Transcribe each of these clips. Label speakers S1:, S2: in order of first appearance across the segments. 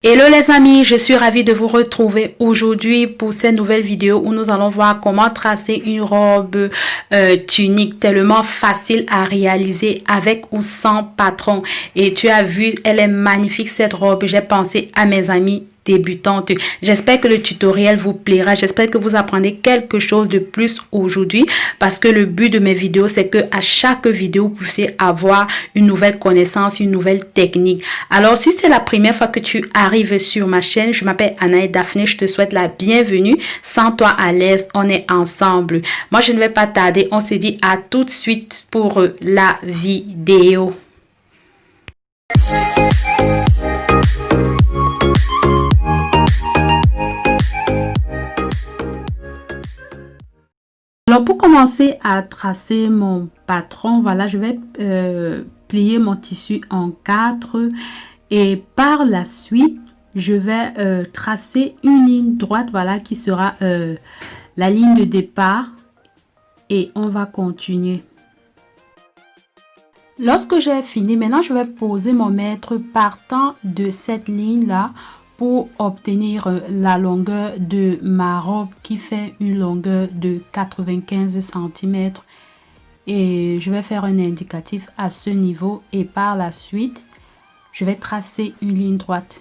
S1: Hello les amis, je suis ravie de vous retrouver aujourd'hui pour cette nouvelle vidéo où nous allons voir comment tracer une robe tunique tellement facile à réaliser avec ou sans patron. Et tu as vu, elle est magnifique cette robe. J'ai pensé à mes amis débutantes. J'espère que le tutoriel vous plaira. J'espère que vous apprenez quelque chose de plus aujourd'hui parce que le but de mes vidéos, c'est que à chaque vidéo, vous puissiez avoir une nouvelle connaissance, une nouvelle technique. Alors, si c'est la première fois que tu arrives sur ma chaîne, je m'appelle Anaï Daphné. Je te souhaite la bienvenue. Sans toi à l'aise, on est ensemble. Moi, je ne vais pas tarder. On se dit à tout de suite pour la vidéo. Alors, pour commencer à tracer mon patron, voilà, je vais plier mon tissu en 4 et par la suite, je vais tracer une ligne droite, voilà, qui sera la ligne de départ et on va continuer. Lorsque j'ai fini, maintenant, je vais poser mon mètre partant de cette ligne-là pour obtenir la longueur de ma robe qui fait une longueur de 95 cm. Et je vais faire un indicatif à ce niveau et par la suite, je vais tracer une ligne droite.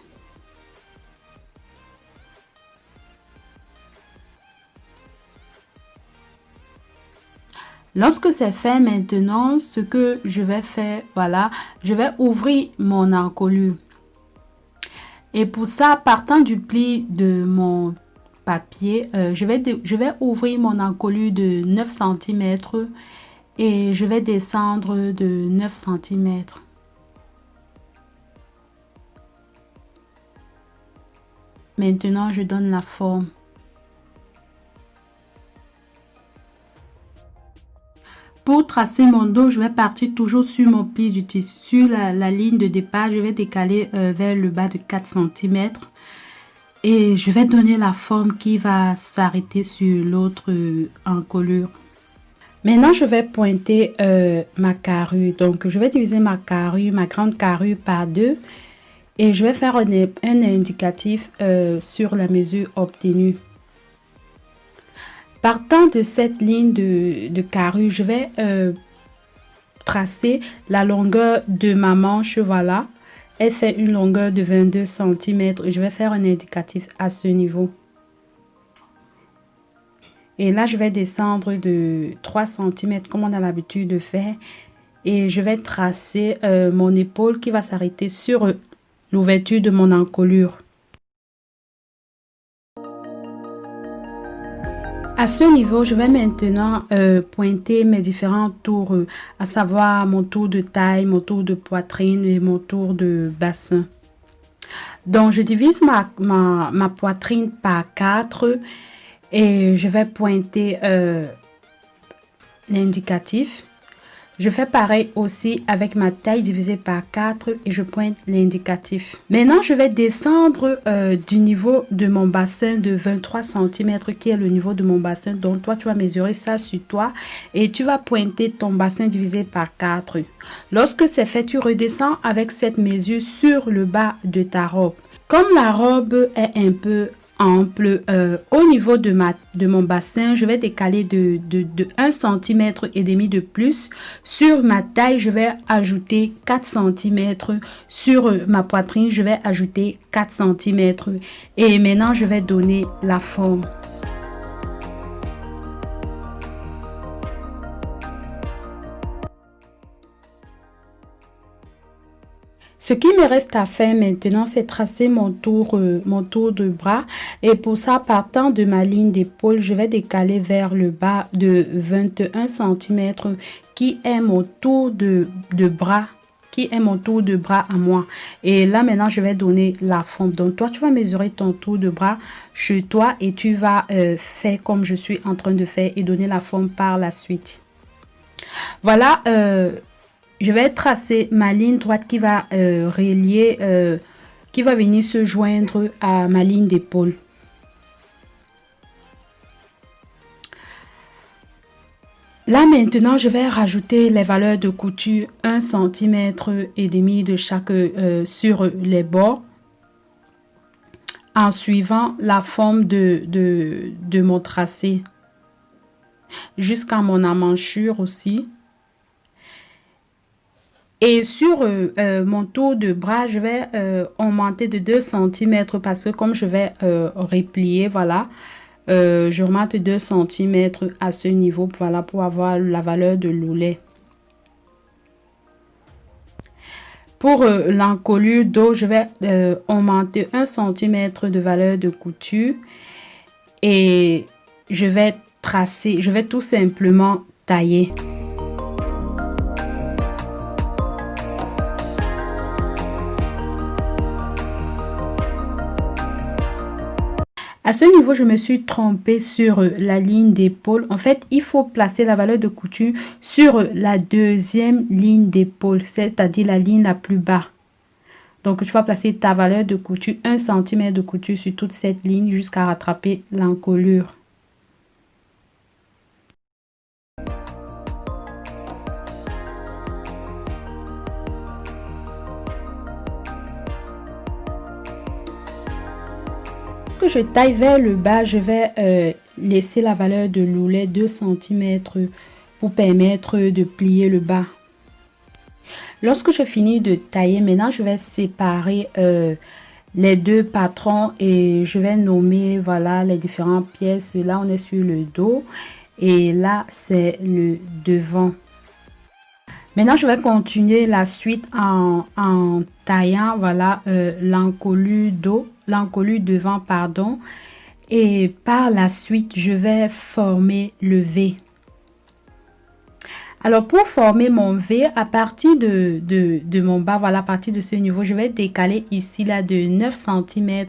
S1: Lorsque c'est fait, maintenant, ce que je vais faire, voilà, je vais ouvrir mon encolure. Et pour ça, partant du pli de mon papier, je vais ouvrir mon encolure de 9 cm et je vais descendre de 9 cm. Maintenant, je donne la forme. Pour tracer mon dos, je vais partir toujours sur mon pli du tissu, la ligne de départ. Je vais décaler vers le bas de 4 cm. Et je vais donner la forme qui va s'arrêter sur l'autre encolure. Maintenant, je vais pointer ma carrure. Donc, je vais diviser ma carrure, ma grande carrure par 2. Et je vais faire un indicatif sur la mesure obtenue. Partant de cette ligne de carrure, je vais tracer la longueur de ma manche, voilà. Elle fait une longueur de 22 cm. Je vais faire un indicatif à ce niveau. Et là, je vais descendre de 3 cm comme on a l'habitude de faire. Et je vais tracer mon épaule qui va s'arrêter sur l'ouverture de mon encolure. À ce niveau, je vais maintenant pointer mes différents tours, à savoir mon tour de taille, mon tour de poitrine et mon tour de bassin. Donc, je divise ma poitrine par 4 et je vais pointer l'indicatif. Je fais pareil aussi avec ma taille divisée par 4 et je pointe l'indicatif. Maintenant, je vais descendre du niveau de mon bassin de 23 cm qui est le niveau de mon bassin. Donc, toi, tu vas mesurer ça sur toi et tu vas pointer ton bassin divisé par 4. Lorsque c'est fait, tu redescends avec cette mesure sur le bas de ta robe. Comme la robe est un peu ample, au niveau de mon bassin, je vais décaler de 1 cm et demi de plus. Sur ma taille, je vais ajouter 4 cm. Sur ma poitrine, je vais ajouter 4 cm. Et maintenant, je vais donner la forme. Ce qui me reste à faire maintenant, c'est tracer mon tour de bras. Et pour ça, partant de ma ligne d'épaule, je vais décaler vers le bas de 21 cm qui est mon tour de bras. Qui est mon tour de bras à moi. Et là, maintenant, je vais donner la forme. Donc, toi, tu vas mesurer ton tour de bras chez toi et tu vas faire comme je suis en train de faire et donner la forme par la suite. Voilà. Je vais tracer ma ligne droite qui va relier, qui va venir se joindre à ma ligne d'épaule. Là maintenant, je vais rajouter les valeurs de couture 1 cm et demi de chaque sur les bords. en suivant la forme de mon tracé jusqu'à mon emmanchure aussi. Et sur mon tour de bras, je vais augmenter de 2 cm parce que comme je vais replier, voilà, je remonte 2 cm à ce niveau, voilà, pour avoir la valeur de l'oulet. Pour l'encolure dos, je vais augmenter 1 cm de valeur de couture et je vais tracer, je vais tout simplement tailler. À ce niveau, je me suis trompée sur la ligne d'épaule. En fait, il faut placer la valeur de couture sur la deuxième ligne d'épaule, c'est-à-dire la ligne la plus bas. Donc, tu vas placer ta valeur de couture, 1 cm de couture sur toute cette ligne jusqu'à rattraper l'encolure. Que je taille vers le bas, je vais laisser la valeur de l'oulet 2 cm pour permettre de plier le bas. Lorsque je finis de tailler, maintenant je vais séparer les deux patrons et je vais nommer, voilà, les différentes pièces. Là on est sur le dos et là c'est le devant. Maintenant, je vais continuer la suite en taillant, voilà, l'encolure dos, l'encolure devant, pardon. Et par la suite, je vais former le V. Alors, pour former mon V, à partir de mon bas, voilà, à partir de ce niveau, je vais décaler ici, là, de 9 cm.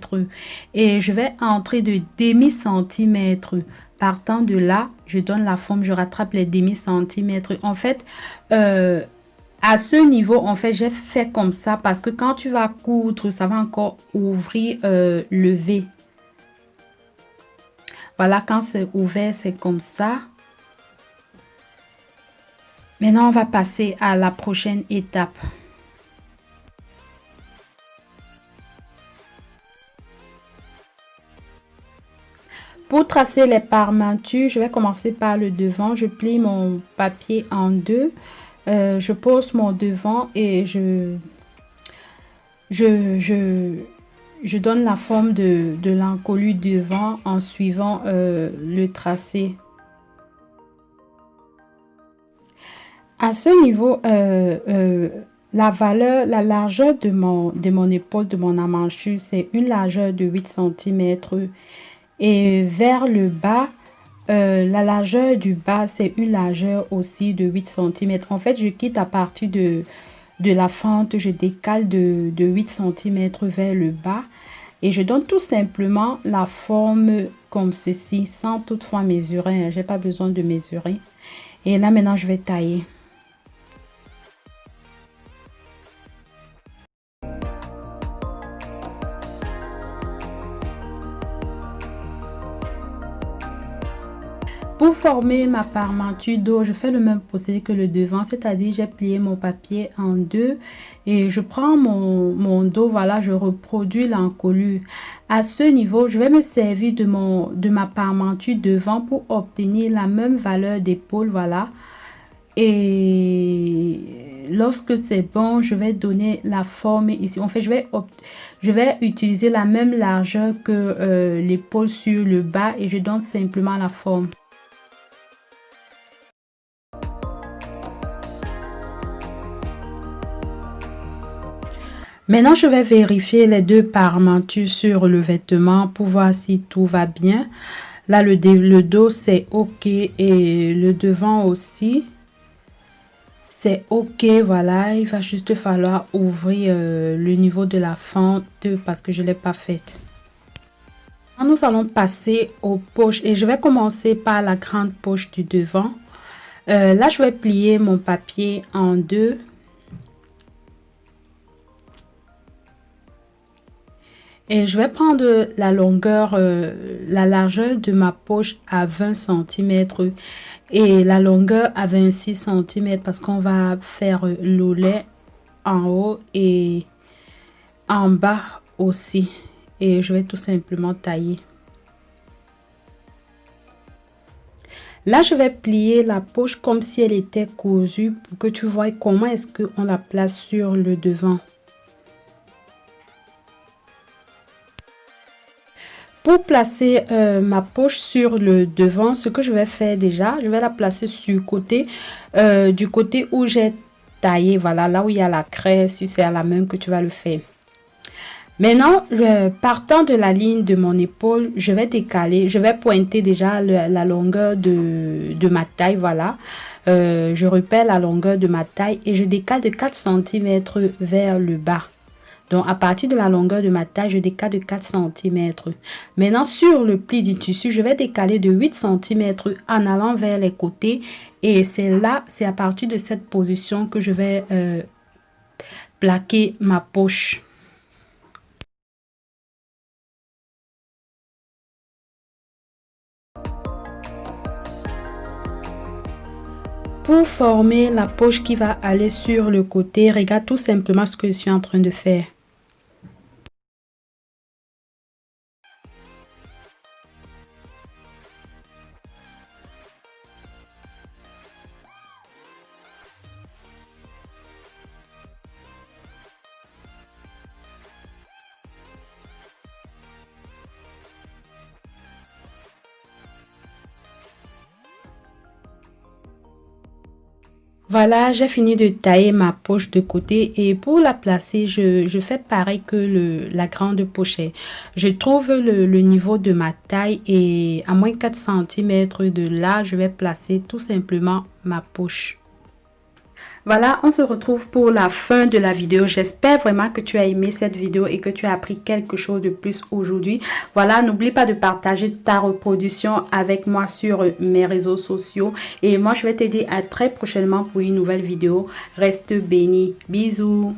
S1: Et je vais entrer de demi-centimètre. Partant de là, je donne la forme, je rattrape les demi-centimètres. En fait, à ce niveau, en fait, j'ai fait comme ça parce que quand tu vas coudre, ça va encore ouvrir le V. Voilà, quand c'est ouvert, c'est comme ça. Maintenant, on va passer à la prochaine étape. Pour tracer les parmentures, je vais commencer par le devant. Je plie mon papier en deux. Je pose mon devant et je donne la forme de l'encolure devant en suivant le tracé. À ce niveau, la largeur de mon épaule, de mon emmanchure, c'est une largeur de 8 cm. Et vers le bas, la largeur du bas, c'est une largeur aussi de 8 cm. En fait, je quitte à partir de la fente, je décale de 8 cm vers le bas. Et je donne tout simplement la forme comme ceci, sans toutefois mesurer. J'ai pas besoin de mesurer. Et là, maintenant, je vais tailler. Pour former ma parmenture dos, je fais le même procédé que le devant, c'est-à-dire j'ai plié mon papier en deux et je prends mon dos, voilà, je reproduis l'encolure. À ce niveau, je vais me servir de ma parmenture devant pour obtenir la même valeur d'épaule, voilà. Et lorsque c'est bon, je vais donner la forme ici. En fait, je vais utiliser la même largeur que l'épaule sur le bas et je donne simplement la forme. Maintenant, je vais vérifier les deux parmentures sur le vêtement pour voir si tout va bien. Là, le dos, c'est OK et le devant aussi. C'est OK, voilà. Il va juste falloir ouvrir le niveau de la fente parce que je ne l'ai pas faite. Nous allons passer aux poches et je vais commencer par la grande poche du devant. Là, je vais plier mon papier en deux. Et je vais prendre la longueur, la largeur de ma poche à 20 cm et la longueur à 26 cm parce qu'on va faire l'oulet en haut et en bas aussi. et je vais tout simplement tailler. Là, je vais plier la poche comme si elle était cousue pour que tu vois comment est-ce qu'on la place sur le devant. Pour placer ma poche sur le devant, ce que je vais faire déjà, je vais la placer sur le côté, du côté où j'ai taillé, voilà, là où il y a la craie, si c'est à la main que tu vas le faire. Maintenant, partant de la ligne de mon épaule, je vais décaler, je vais pointer déjà la longueur de ma taille, voilà. Je repère la longueur de ma taille et je décale de 4 cm vers le bas. Donc, à partir de la longueur de ma taille, je décale de 4 cm. Maintenant, sur le pli du tissu, je vais décaler de 8 cm en allant vers les côtés. Et c'est là, c'est à partir de cette position que je vais plaquer ma poche. Pour former la poche qui va aller sur le côté, regarde tout simplement ce que je suis en train de faire. Voilà, j'ai fini de tailler ma poche de côté et pour la placer, je fais pareil que la grande pochette. Je trouve le niveau de ma taille et à moins 4 cm de là, je vais placer tout simplement ma poche. Voilà, on se retrouve pour la fin de la vidéo. J'espère vraiment que tu as aimé cette vidéo et que tu as appris quelque chose de plus aujourd'hui. Voilà, n'oublie pas de partager ta reproduction avec moi sur mes réseaux sociaux. Et moi, je vais te dire à très prochainement pour une nouvelle vidéo. Reste béni. Bisous.